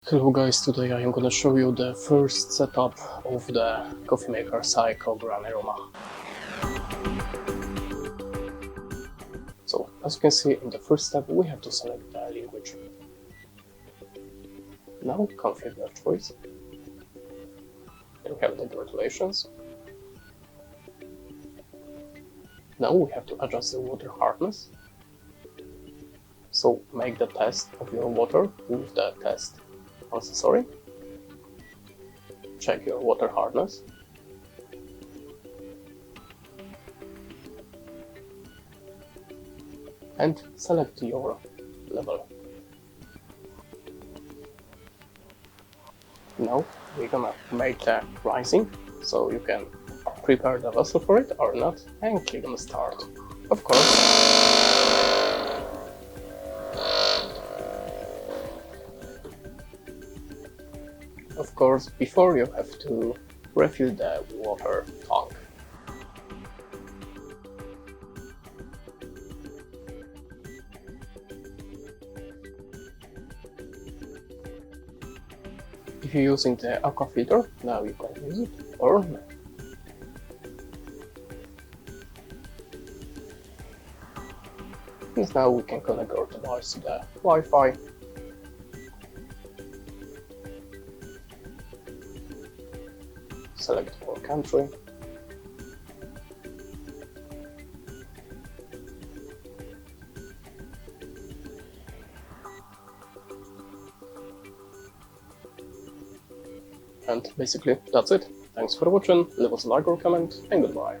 Hello guys, today I am gonna show you the first setup of the coffee maker SAECO Aroma. So, as you can see in the first step, we have to select the language. Now configure your choice. Then we have the regulations. Now we have to adjust the water hardness. So make the test of your water with the test accessory. Check your water hardness. And select your level. Now we're gonna make the rising, so you can prepare the vessel for it or not, and click on start. Of course, before you have to refill the water tank. If you're using the aqua filter, now you can use it or not. And now we can connect our device to the Wi-Fi. Select our country. And basically that's it. Thanks for watching, leave us a like or comment, and goodbye.